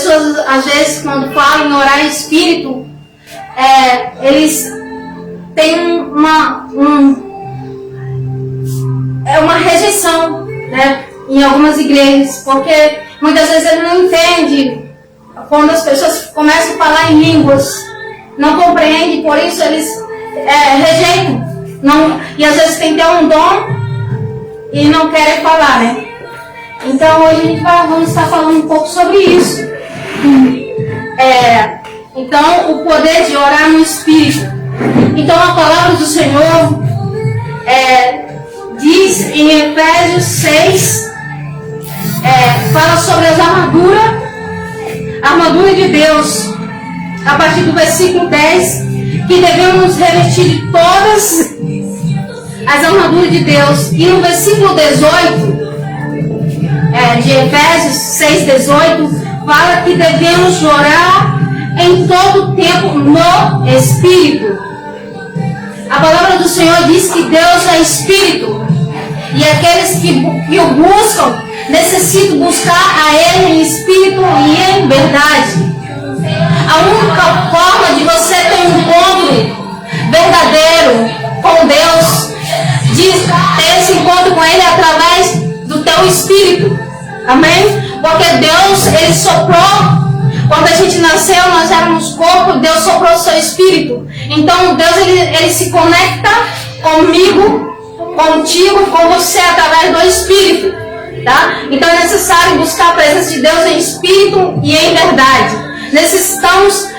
pessoas, às vezes, quando falam em orar em espírito, eles têm uma rejeição, né, em algumas igrejas, porque muitas vezes ele não entende quando as pessoas começam a falar em línguas, não compreendem, por isso eles rejeitam. E às vezes tem que ter um dom e não querem falar, né? Então hoje a gente vamos estar falando um pouco sobre isso. Então, o poder de orar no Espírito. Então a palavra do Senhor diz em Efésios 6, fala sobre as armadura de Deus, a partir do versículo 10, que devemos revestir de todas as armaduras de Deus. E no versículo 18, de Efésios 6, 18, fala que devemos orar em todo tempo no Espírito. A palavra do Senhor diz que Deus é Espírito, e aqueles que o buscam necessitam buscar a Ele em Espírito e em verdade. A única forma de você ter um encontro verdadeiro com Deus, de ter esse encontro com Ele, é através do teu Espírito. Amém? Porque Deus, Ele soprou. Quando a gente nasceu, nós éramos corpo, Deus soprou o seu Espírito. Então Deus, ele se conecta comigo, contigo, com você, através do Espírito, tá? Então é necessário buscar a presença de Deus em Espírito e em verdade. Necessitamos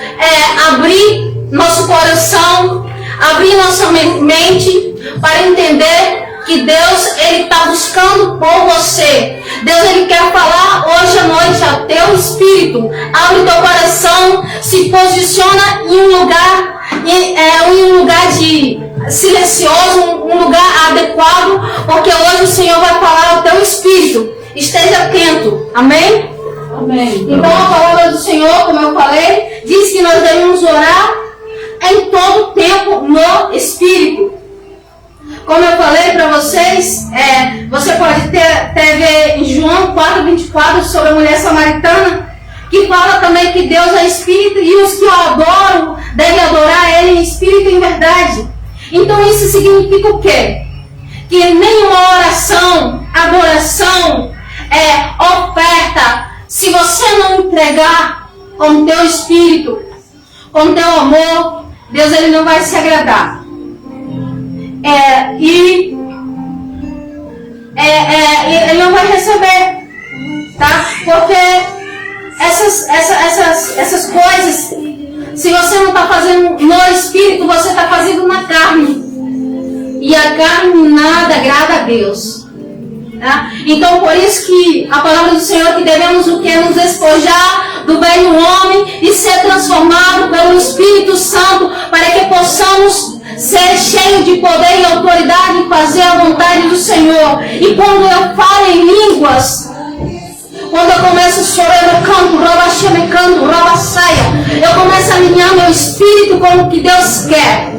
abrir nosso coração, abrir nossa mente para entender que Deus, Ele está buscando por você. Deus, Ele quer falar hoje à noite ao teu espírito. Abre teu coração, se posiciona em um lugar de silencioso, um lugar adequado, porque hoje o Senhor vai falar ao teu espírito. Esteja atento. Amém? Amém. Então a palavra do Senhor, como eu falei, diz que nós devemos orar em todo tempo no Espírito. Como eu falei para vocês, você pode ver em João 4:24 sobre a mulher samaritana, que fala também que Deus é Espírito e os que o adoram devem adorar Ele em Espírito e em verdade. Então isso significa o quê? Que nenhuma oração, adoração, oferta, se você não entregar com o teu Espírito, com o teu amor, Deus, Ele não vai se agradar. Ele não vai receber, tá? Porque essas coisas, se você não está fazendo no Espírito, você está fazendo na carne, e a carne nada agrada a Deus, tá? Então por isso que a palavra do Senhor, que devemos o que? Nos despojar do velho homem e ser transformado pelo Espírito Santo, para que possamos ser cheio de poder e autoridade e fazer a vontade do Senhor. E quando eu falo em línguas, quando eu começo a chorar, eu canto, eu começo a alinhar meu espírito com o que Deus quer.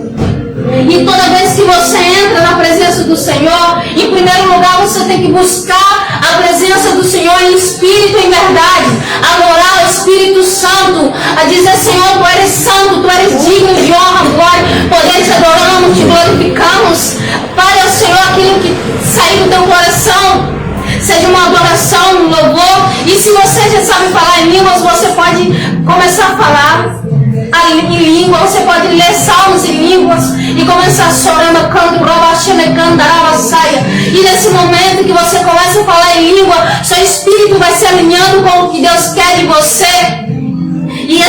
E toda vez que você entra na presença do Senhor, em primeiro lugar você tem que buscar a presença do Senhor em espírito e em verdade, adorar o Espírito Santo, a dizer: Senhor, Tu eres santo, Tu eres digno de honra, glória, poder, te adoramos, te glorificamos. Fale ao Senhor aquilo que sair do teu coração, seja uma adoração, um louvor. E se você já sabe falar em línguas, você pode começar a falar em língua, você pode ler salmos em línguas e começar chorando, e nesse momento que você começa a falar em língua, seu espírito vai se alinhando com o que Deus quer de você. E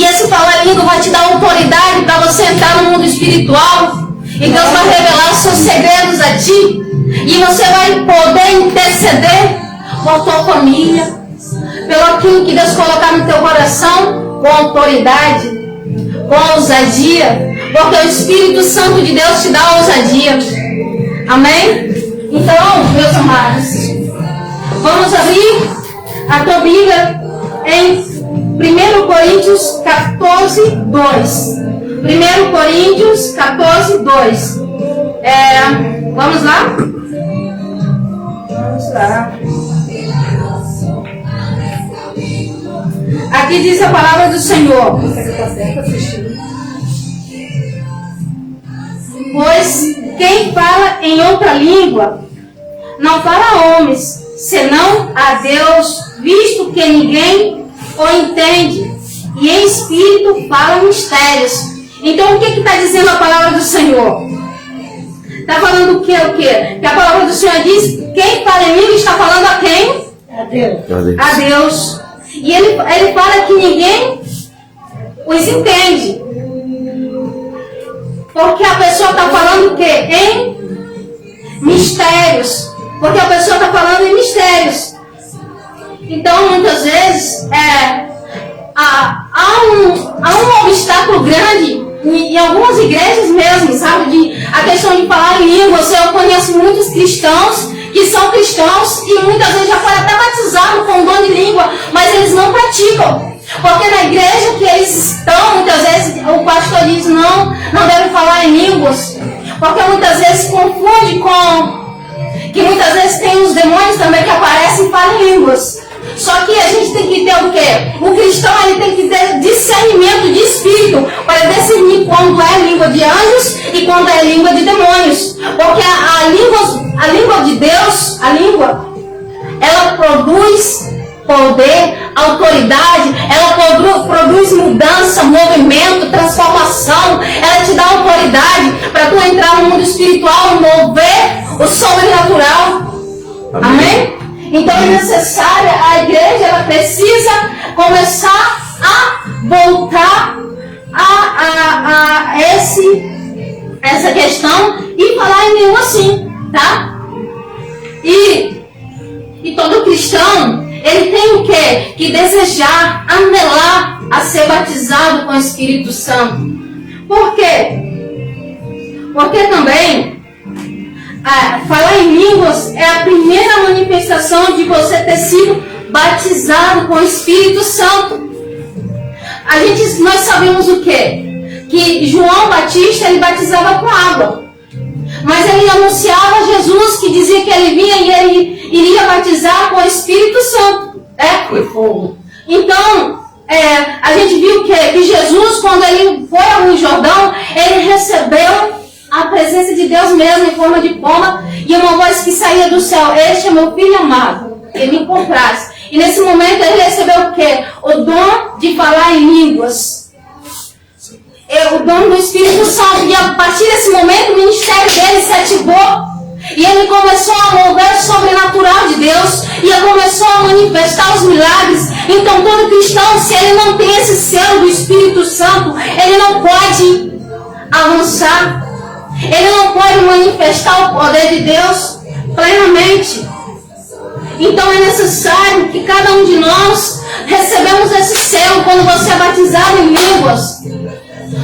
esse falar em língua vai te dar autoridade para você entrar no mundo espiritual, e Deus vai revelar os seus segredos a ti, e você vai poder interceder por tua família, pelo aquilo que Deus colocar no teu coração, com autoridade, com ousadia, porque o Espírito Santo de Deus te dá ousadia. Amém? Então, meus amados, vamos abrir a tua Bíblia em 1 Coríntios 14, 2. 1 Coríntios 14, 2. Vamos lá? Vamos lá. Aqui diz a palavra do Senhor. Pois quem fala em outra língua não fala a homens, senão a Deus, visto que ninguém o entende, e em espírito fala mistérios. Então o que está dizendo a palavra do Senhor? Está falando o quê? Que a palavra do Senhor diz, quem fala em língua está falando a quem? A Deus. A Deus. E ele fala que ninguém os entende. Porque a pessoa está falando o quê? Em mistérios. Porque a pessoa está falando em mistérios. Então, muitas vezes, há um obstáculo grande em algumas igrejas mesmo, sabe? A questão de falar em línguas. Eu conheço muitos cristãos que são cristãos e muitas vezes já foram até batizados com o dom de língua, mas eles não praticam. Porque na igreja que eles estão, muitas vezes o pastor diz não deve falar em línguas. Porque muitas vezes confunde com que muitas vezes tem os demônios também que aparecem e falam em línguas. Só que a gente tem que ter o quê? O cristão ele tem que ter discernimento de espírito para discernir quando é língua de anjos e quando é língua de demônios. Porque a língua de Deus, ela produz poder, autoridade, ela produz mudança, movimento, transformação. Ela te dá autoridade para tu entrar no mundo espiritual e mover o sobrenatural. Amém? Então é necessária, a igreja ela precisa começar a voltar a essa questão e falar em língua assim, tá? E todo cristão, ele tem o quê? Que desejar, anelar a ser batizado com o Espírito Santo. Por quê? Porque também falar em línguas é a primeira manifestação de você ter sido batizado com o Espírito Santo. Nós sabemos o quê? Que João Batista ele batizava com água. Mas ele anunciava Jesus, que dizia que ele vinha e ele iria batizar com o Espírito Santo. Foi fogo. Então, a gente viu que Jesus, quando ele foi ao Rio Jordão, ele recebeu a presença de Deus mesmo em forma de pomba e uma voz que saía do céu: este é meu filho amado, que me compraste. E nesse momento ele recebeu o quê? O dom de falar em línguas. O dom do Espírito Santo. E a partir desse momento o ministério dele se ativou. E ele começou a mover o sobrenatural de Deus. E ele começou a manifestar os milagres. Então todo cristão, se ele não tem esse selo do Espírito Santo, ele não pode avançar. Ele não pode manifestar o poder de Deus plenamente. Então é necessário que cada um de nós recebamos esse selo. Quando você é batizado em línguas,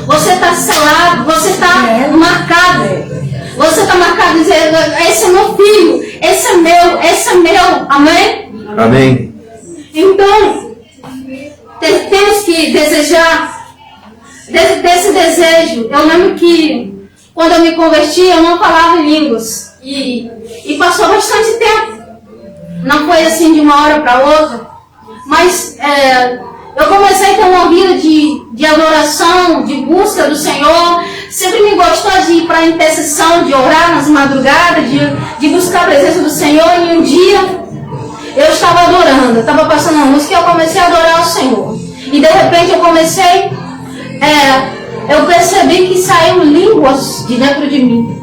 você está selado, você está marcado. Você está marcado dizendo: esse é meu filho, esse é meu. Amém? Amém. Então, temos que desejar desse desejo. Eu lembro que quando eu me converti, eu não falava em línguas. E passou bastante tempo. Não foi assim de uma hora para outra. Mas eu comecei a ter uma vida de adoração, de busca do Senhor. Sempre me gostou de ir para a intercessão, de orar nas madrugadas, de buscar a presença do Senhor. E um dia eu estava adorando, eu estava passando a música e eu comecei a adorar o Senhor. E de repente eu percebi que saíram línguas de dentro de mim.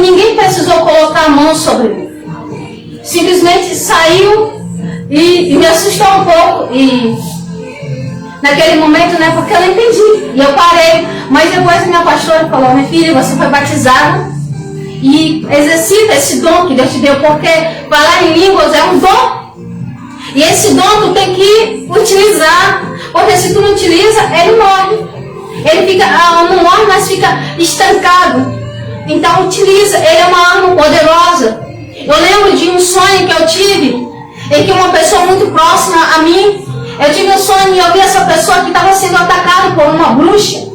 Ninguém precisou colocar a mão sobre mim. Simplesmente saiu e me assustou um pouco. E naquele momento, porque eu não entendi. E eu parei. Mas depois minha pastora falou: minha filha, você foi batizada e exercita esse dom que Deus te deu. Porque falar em línguas é um dom. E esse dom tu tem que utilizar. Porque se tu não utiliza, ele morre. Ele não morre, mas fica estancado. Então utiliza, ele é uma arma poderosa. Eu lembro de um sonho que eu tive, em que uma pessoa muito próxima a mim, eu tive um sonho e eu vi essa pessoa que estava sendo atacada por uma bruxa.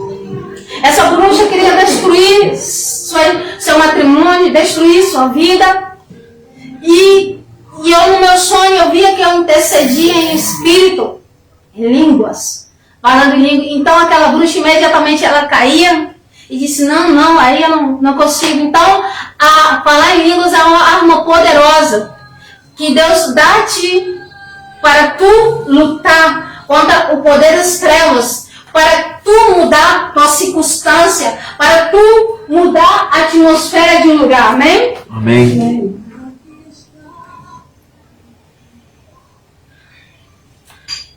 Essa bruxa queria destruir seu matrimônio, destruir sua vida. E eu no meu sonho eu via que eu intercedia em espírito. línguas. Falando em língua. Então aquela bruxa imediatamente ela caía e disse, não, aí eu não consigo. Então, falar em línguas é uma arma poderosa que Deus dá-te para tu lutar contra o poder das trevas, para tu mudar tua circunstância, para tu mudar a atmosfera de um lugar. Amém? Amém.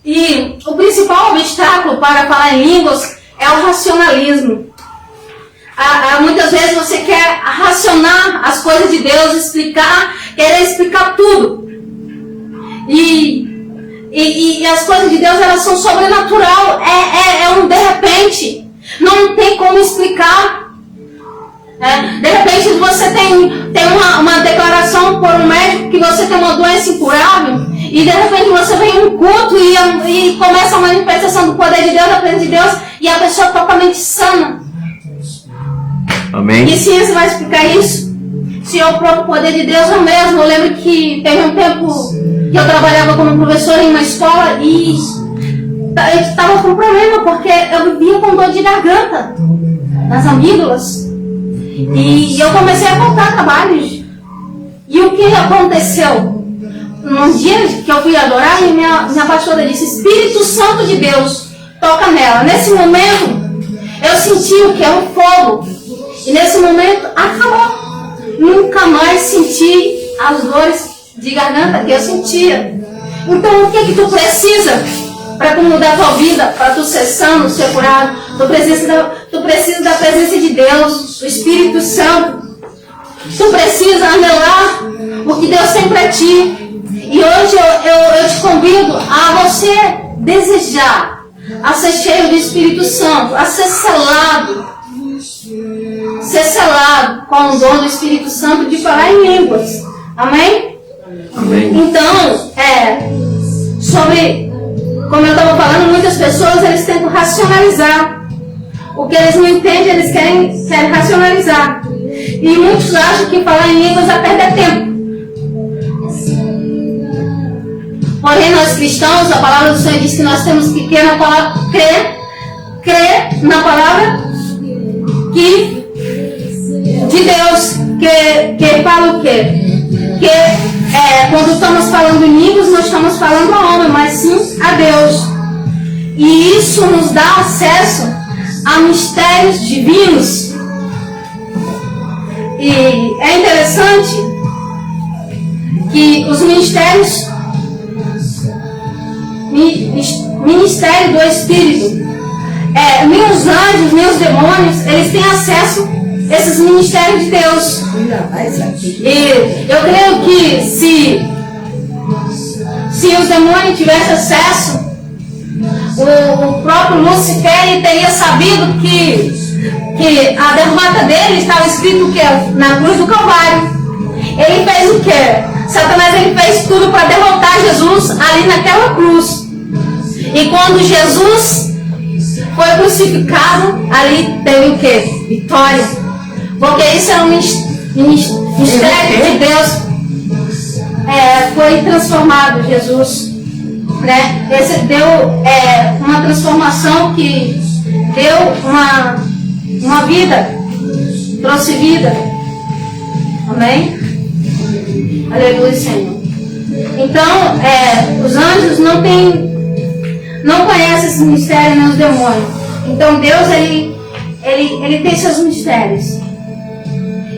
E o principal obstáculo para falar em línguas é o racionalismo. Muitas vezes você quer racionar as coisas de Deus, querer explicar tudo. E as coisas de Deus, elas são sobrenatural. É um de repente. Não tem como explicar. De repente você tem uma declaração por um médico que você tem uma doença incurável. E de repente você vem em um culto e começa a manifestação do poder de Deus, da presença de Deus. E a pessoa é totalmente sana. Amém. Que ciência vai explicar isso? Se é o próprio poder de Deus, eu mesmo. Eu lembro que teve um tempo que eu trabalhava como professora em uma escola e eu estava com um problema porque eu vivia com dor de garganta nas amígdalas. E eu comecei a faltar trabalhos. E o que aconteceu? Num dia que eu fui adorar, e minha pastora disse, Espírito Santo de Deus, toca nela. Nesse momento, eu senti o que é um fogo. E nesse momento, acabou. Nunca mais senti as dores de garganta que eu sentia. Então, o que tu precisa para tu mudar a tua vida, para tu ser sano, ser curado? Tu precisa da presença de Deus, do Espírito Santo. Tu precisa anelar o que Deus tem para ti. E hoje eu te convido a você desejar, a ser cheio do Espírito Santo, a ser selado com o dom do Espírito Santo de falar em línguas. Amém? Amém. Então, como eu estava falando, muitas pessoas eles tentam racionalizar. O que eles não entendem, eles querem racionalizar. E muitos acham que falar em línguas é perder tempo. Porém, nós cristãos, a palavra do Senhor diz que nós temos que crer na palavra, crer na palavra de Deus, que fala o quê? Quando estamos falando em línguas, não estamos falando a homem, mas sim a Deus. E isso nos dá acesso a mistérios divinos. E é interessante que os ministério do Espírito, nem os anjos, nem os demônios, eles têm acesso a esses ministérios de Deus. E eu creio que se os demônios tivessem acesso, o próprio Lúcifer teria sabido que a derrota dele estava escrito o quê? Na cruz do Calvário. Ele fez o quê? Satanás ele fez tudo para derrotar Jesus ali naquela cruz. E quando Jesus foi crucificado, ali teve o quê? Vitória. Porque isso é um mistério de Deus. Foi transformado Jesus. Né? Esse deu uma transformação que deu uma vida, trouxe vida. Amém? Aleluia, Senhor. Então, os anjos não conhecem esse mistério, nem os demônios. Então, Deus, ele tem seus mistérios.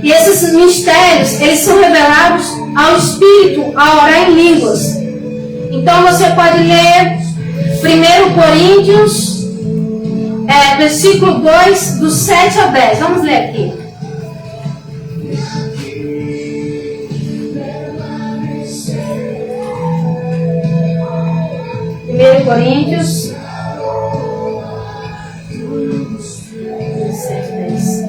E esses mistérios, eles são revelados ao Espírito, a orar em línguas. Então, você pode ler 1 Coríntios, versículo 2, do 7 ao 10. Vamos ler aqui. 1 Coríntios 7, 10.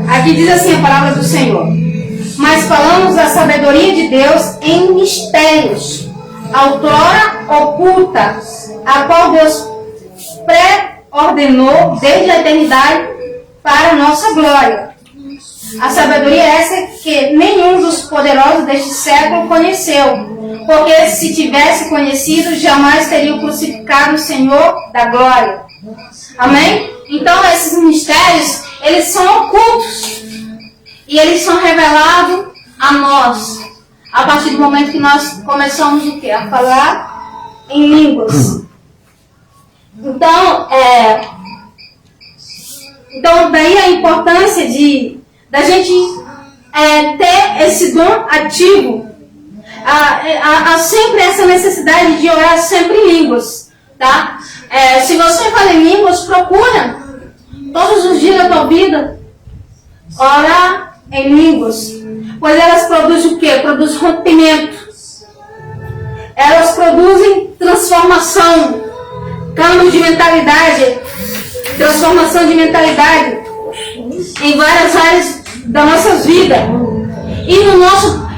Aqui diz assim a palavra do Senhor: mas falamos da sabedoria de Deus em mistérios, outrora oculta, a qual Deus pré-ordenou desde a eternidade para a nossa glória. A sabedoria é essa que nenhum poderosos deste século conheceu, porque se tivesse conhecido, jamais teria crucificado o Senhor da glória. Amém? Então esses mistérios, eles são ocultos e eles são revelados a nós a partir do momento que nós começamos o quê? A falar em línguas. Então daí a importância da gente ter esse dom ativo, há sempre essa necessidade de orar sempre em línguas, tá? Se você fala em línguas, procura todos os dias da tua vida orar em línguas, pois elas produzem o quê? Produzem rompimento, elas produzem transformação, cambio de mentalidade, transformação de mentalidade em várias áreas da nossa vida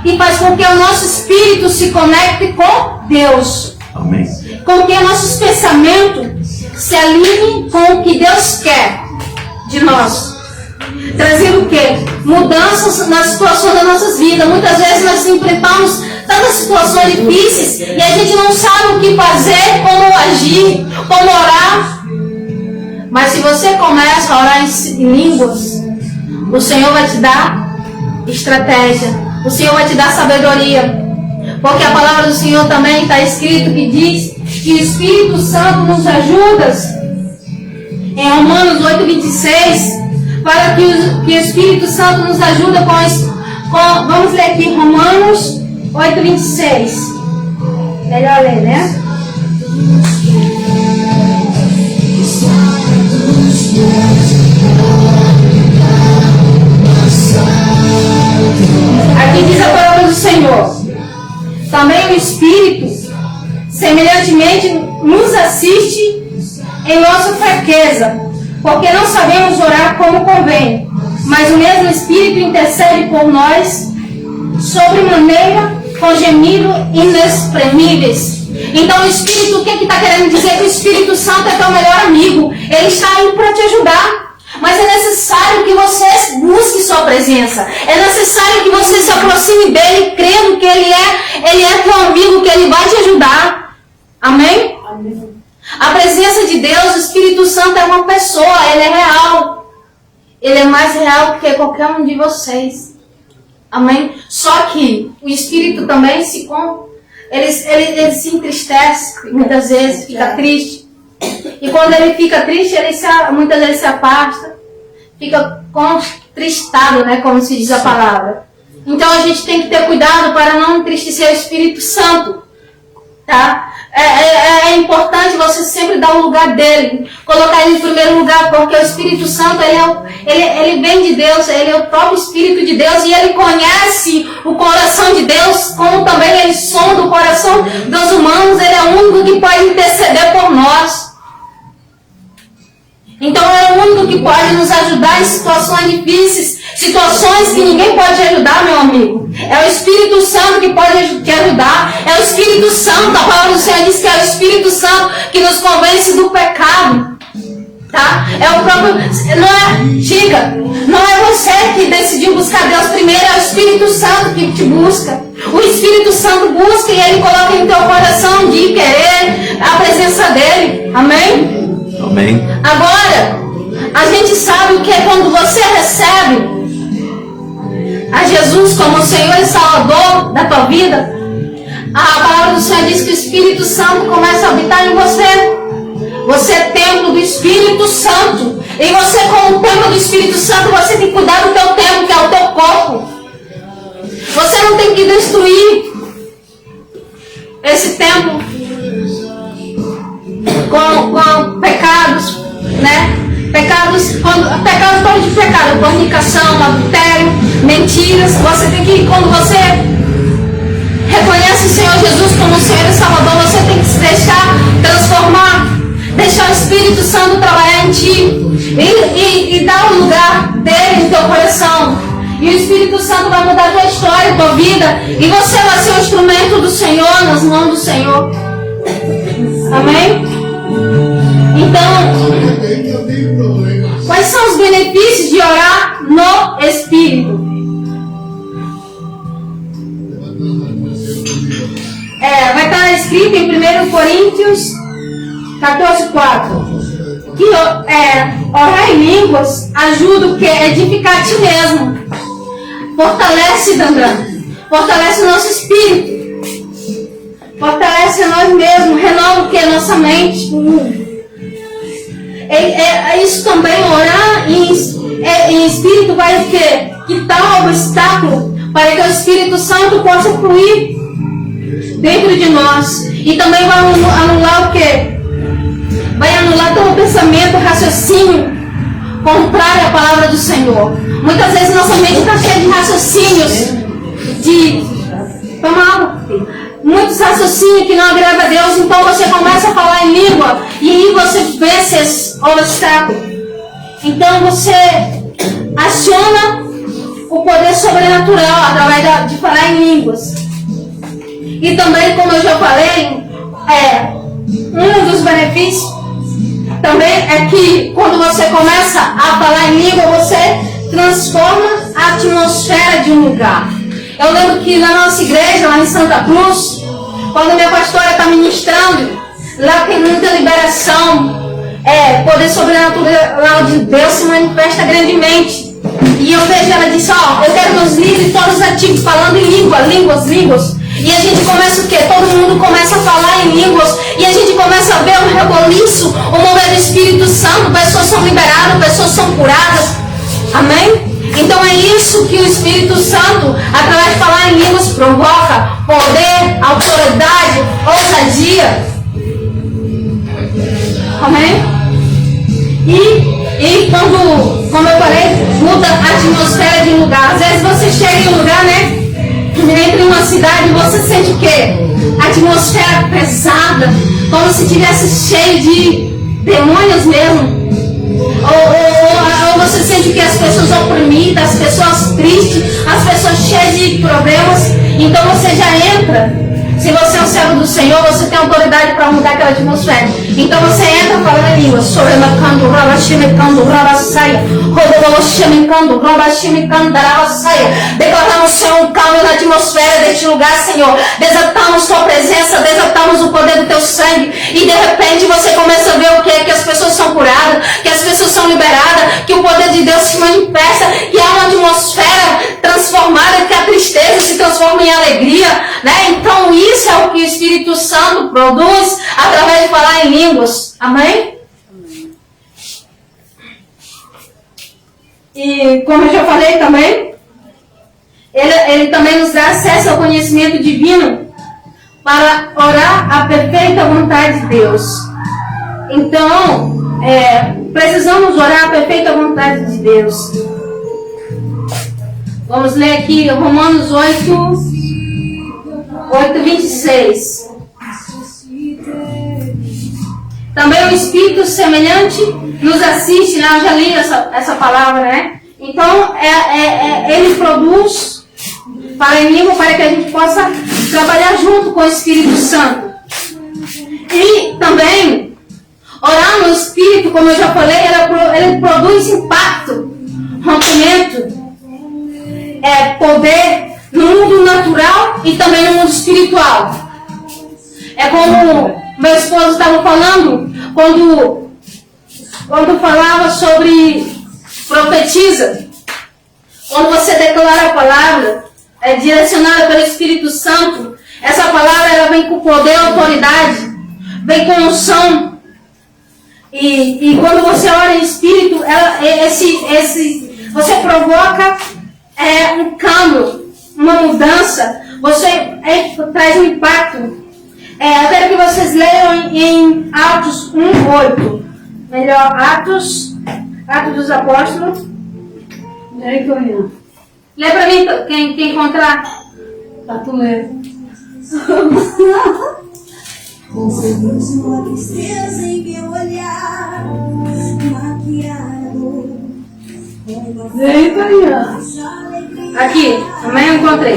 e faz com que o nosso espírito se conecte com Deus. Amém. Com que nossos pensamentos se alinhem com o que Deus quer de nós, trazendo o quê? Mudanças nas situações das nossas vidas. Muitas vezes nós enfrentamos tantas situações difíceis e a gente não sabe o que fazer, como agir, como orar. Mas se você começa a orar em línguas, o Senhor vai te dar estratégia, o Senhor vai te dar sabedoria, porque a palavra do Senhor também está escrito que diz que o Espírito Santo nos ajuda. Em Romanos 8:26, fala que o Espírito Santo nos ajuda vamos ler aqui Romanos 8:26. Melhor ler, né? Aqui diz a palavra do Senhor: também o Espírito semelhantemente nos assiste em nossa fraqueza, porque não sabemos orar como convém, mas o mesmo Espírito intercede por nós sobremaneira com gemido inexprimíveis. Então o Espírito, o que está querendo dizer? Que o Espírito Santo é teu melhor amigo, ele está aí para te ajudar. Mas é necessário que você busque sua presença. É necessário que você se aproxime dele, crendo que ele é teu amigo, que ele vai te ajudar. Amém? Amém. A presença de Deus, o Espírito Santo é uma pessoa, ele é real. Ele é mais real que qualquer um de vocês. Amém? Só que o Espírito também ele se entristece, muitas vezes fica triste. E quando ele fica triste, muitas vezes se afasta, fica contristado, né, como se diz a palavra. Então a gente tem que ter cuidado para não entristecer o Espírito Santo, tá? É importante você sempre dar o lugar dele, colocar ele em primeiro lugar, porque o Espírito Santo ele vem de Deus, ele é o próprio Espírito de Deus e ele conhece o coração de Deus, como também ele sonda o coração dos humanos. Ele é o único que pode interceder por nós. Então é o único que pode nos ajudar em situações difíceis, situações que ninguém pode ajudar, meu amigo. É o Espírito Santo que pode te ajudar. É o Espírito Santo, a palavra do Senhor diz que é o Espírito Santo que nos convence do pecado. Tá? É o próprio, não é você que decidiu buscar Deus primeiro, é o Espírito Santo que te busca. O Espírito Santo busca e ele coloca em teu coração de querer a presença dele. Amém? Amém. Agora, a gente sabe o que é quando você recebe a Jesus como o Senhor e Salvador da tua vida. A palavra do Senhor diz que o Espírito Santo começa a habitar em você. Você é templo do Espírito Santo. E você, como templo do Espírito Santo, você tem que cuidar do teu templo, que é o teu corpo. Você não tem que destruir esse templo com pecados, né? Pecados todos de pecado, fornicação, adultério, mentiras. Você tem que, quando você reconhece o Senhor Jesus como o Senhor e Salvador, você tem que se deixar transformar, deixar o Espírito Santo trabalhar em ti e dar o lugar dele no teu coração. E o Espírito Santo vai mudar a tua história, a tua vida, e você vai ser um instrumento do Senhor, nas mãos do Senhor. Amém? Então, quais são os benefícios de orar no Espírito? Vai estar escrito em 1 Coríntios 14:4. Que orar em línguas ajuda o que? Edificar a ti mesmo. Fortalece, Dandan. Fortalece o nosso espírito. Fortalece a nós mesmos. Renova o que? Nossa mente. Isso também, orar em espírito vai quitar o obstáculo para que o Espírito Santo possa fluir dentro de nós. E também vai anular o que? Vai anular todo pensamento, raciocínio contrário à palavra do Senhor. Muitas vezes nossa mente está cheia de raciocínios, muitos raciocínios que não agradam a Deus. Então você começa a falar em língua e aí você vence esse obstáculo. Então você aciona o poder sobrenatural através de falar em línguas. E também, como eu já falei, um dos benefícios também é que quando você começa a falar em língua, você transforma a atmosfera de um lugar. Eu lembro que na nossa igreja, lá em Santa Cruz, quando minha pastora está ministrando, lá tem muita liberação, poder sobrenatural de Deus se manifesta grandemente. E eu vejo, ela disse, eu quero meus livros todos ativos, falando em línguas. E a gente começa o quê? Todo mundo começa a falar em línguas. E a gente começa a ver um reboliço, o mover do Espírito Santo. Pessoas são liberadas, pessoas são curadas. Amém? Então é isso que o Espírito Santo, através de falar em línguas, provoca poder, autoridade, ousadia. Amém? E quando, como eu falei, muda a atmosfera de um lugar. Às vezes você chega em um lugar, né? Entra em uma cidade e você sente o quê? Atmosfera pesada, como se estivesse cheio de demônios mesmo. Ou você sente que as pessoas oprimidas, as pessoas tristes, as pessoas cheias de problemas. Então você já entra. Se você é um servo do Senhor, você tem autoridade para mudar aquela atmosfera. Então você entra falando em línguas. Declaramos, Senhor, um calmo na atmosfera deste lugar, Senhor. Desatamos tua presença, desatamos o poder do teu sangue. E de repente você começa a ver o que? Que as pessoas são curadas, que as pessoas são liberadas, que o poder de Deus se manifesta, que há uma atmosfera transformada, que a tristeza se transforma em alegria, né? Então isso é o que o Espírito Santo produz através de falar em línguas. Amém? E como eu já falei também, ele também nos dá acesso ao conhecimento divino para orar a perfeita vontade de Deus. Então, precisamos orar a perfeita vontade de Deus. Vamos ler aqui Romanos 8:26. Também o Espírito semelhante nos assiste, né? Eu já li essa palavra, né? Então, ele produz para em língua para que a gente possa trabalhar junto com o Espírito Santo. E também, orar no Espírito, como eu já falei, ele produz impacto, rompimento, poder no mundo natural e também no mundo espiritual. É como meu esposo estava falando quando falava sobre profetiza. Quando você declara a palavra, direcionada pelo Espírito Santo, essa palavra ela vem com poder e autoridade, vem com unção. E quando você ora em Espírito, você provoca um câmbio, uma mudança, você traz um impacto. Eu quero que vocês leiam em Atos 1:8. Melhor, Atos dos Apóstolos. Lê pra mim, quem encontrar. Tá, tu lê. Aqui, também eu encontrei.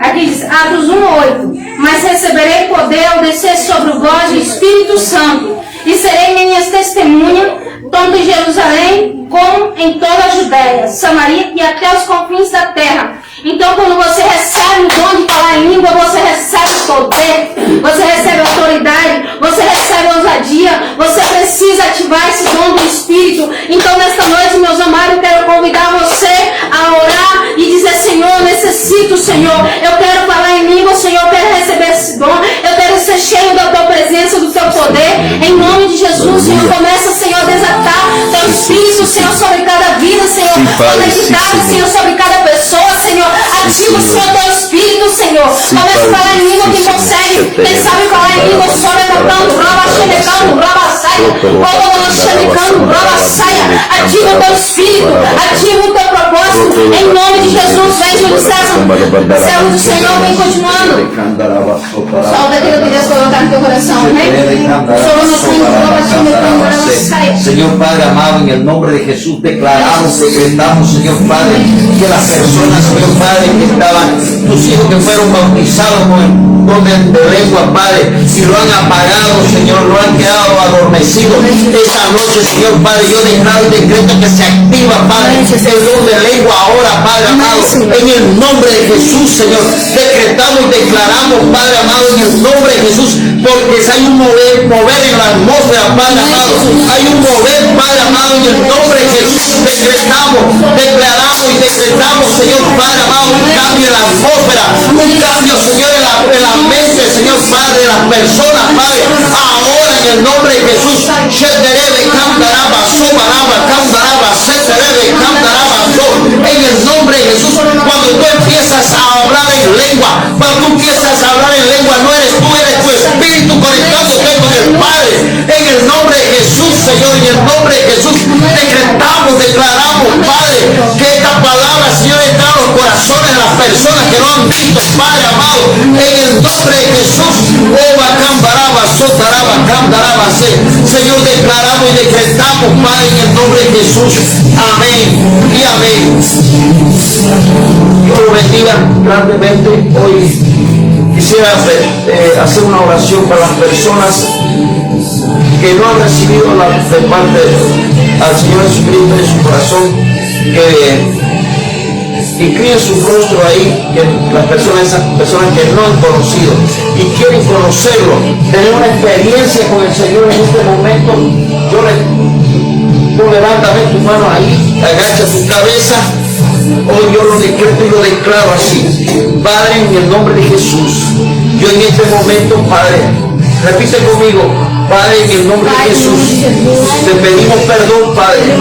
Aqui diz, Atos 1:8. Mas receberei poder ao descer sobre vós o Espírito Santo, e serei minhas testemunhas, tanto em Jerusalém como em toda a Judéia, Samaria e até os confins da terra. Então, quando você recebe o dom de falar em em língua, você recebe poder, você recebe autoridade, você recebe ousadia, você precisa ativar esse dom do Espírito. Então nesta noite, meus amados, eu quero convidar você a orar e dizer: Senhor, eu necessito, Senhor, eu quero falar em língua, Senhor, eu quero receber esse dom, eu quero ser cheio da tua presença, do teu poder, em nome de Jesus. Senhor, começa, Senhor, a desatar teu Espírito, Senhor, sobre cada vida, Senhor, conectado, Senhor, sobre cada pessoa, Senhor, ativa, Senhor, teu Espírito, Senhor, começa a falar em língua. Quem consegue, quem sabe falar em língua, sobe cantando, roba, xerecando, roba, saia, roba, xerecando, roba, saia, ativa o teu Espírito, ativa o teu propósito, em nome de Jesus. Vem, Júlio César, servo do Senhor, vem continuando. Solta aquilo que Deus colocar no teu coração, amém? Señor Padre amado, en el nombre de Jesús declaramos, decretamos, Señor Padre, que las personas, Señor Padre, que estaban, tus hijos que fueron bautizados con el don de lengua, Padre, y lo han apagado, Señor, lo han quedado adormecidos. Esta noche, Señor Padre, yo declaro y decreto que se activa, Padre, el don de lengua ahora, Padre amado, en el nombre de Jesús, Señor. Decretamos y declaramos, Padre amado, en el nombre de Jesús, porque hay un mover en la atmósfera, Padre amado, hay un mover, Padre amado, en el nombre de Jesús. Decretamos, declaramos y decretamos, Señor Padre amado, un cambio en la atmósfera, un cambio, Señor, en la mente, Señor Padre, de las personas, Padre, ahora en el nombre de Jesús. En el nombre de Jesús, cuando tú empiezas a hablar en lengua, cuando tú empiezas a hablar en lengua, no eres tú, eres tu espíritu conectándote con el Padre. En el nombre de Jesús, Señor, en el nombre de Jesús, decretamos, declaramos, Padre, que esta palabra, Señor, entra a los corazones de las personas que no han visto, Padre amado, en el nombre de Jesús. Señor, declaramos y decretamos, Padre, en el nombre de Jesús. Amén y amén. Dios lo bendiga grandemente. Hoy quisiera hacer una oración para las personas que no han recibido de parte al Señor Jesucristo en su corazón, que inclinen su rostro ahí, que esas personas que no han conocido y quieren conocerlo, tener una experiencia con el Señor en este momento. Tú levántame tu mano ahí, agacha tu cabeza. Hoy yo lo decreto y lo declaro así. Padre, en el nombre de Jesús, yo en este momento, Padre, repite conmigo, Padre, en el nombre de Jesús, te pedimos perdón, Padre.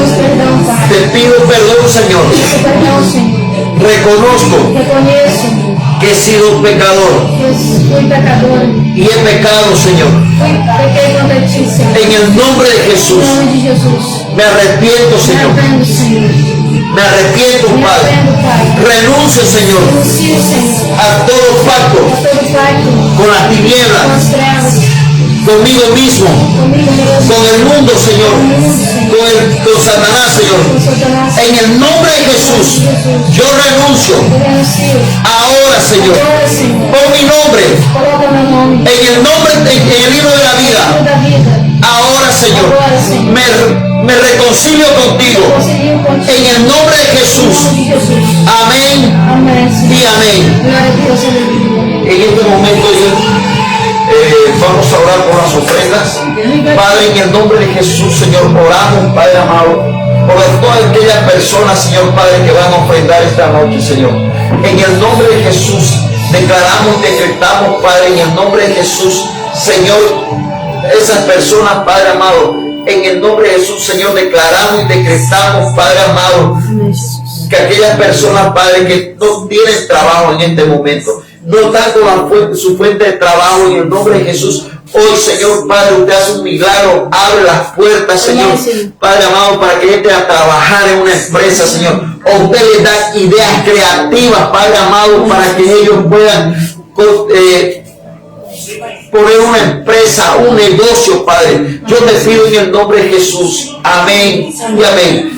Te pido perdón, Señor. Reconozco que he sido pecador y he pecado, Señor. En el nombre de Jesús, me arrepiento, Señor. Me arrepiento, Padre. Renuncio, Señor, a todo pacto con las tinieblas, conmigo mismo, con el mundo, Señor, con Satanás, Señor. En el nombre de Jesús, yo renuncio ahora, Señor. Pon mi nombre en el libro de la vida. Ahora, Señor, me reconcilio contigo. En el nombre de Jesús. Amén y amén. En este momento vamos a orar por las ofrendas. Padre, en el nombre de Jesús, Señor, oramos, Padre amado, por todas aquellas personas, Señor Padre, que van a ofrendar esta noche, Señor. En el nombre de Jesús, declaramos, decretamos, Padre, en el nombre de Jesús, Señor, esas personas, Padre amado, en el nombre de Jesús, Señor, declaramos y decretamos, Padre amado, que aquellas personas, Padre, que no tienen trabajo en este momento, no están con su fuente de trabajo, en el nombre de Jesús, hoy, Señor Padre, usted hace un milagro, abre las puertas, Señor, Padre amado, para que entre a trabajar en una empresa, Señor, o usted les da ideas creativas, Padre amado, para que ellos puedan poner una empresa, un negocio, Padre. Yo te pido en el nombre de Jesús, amén y amén.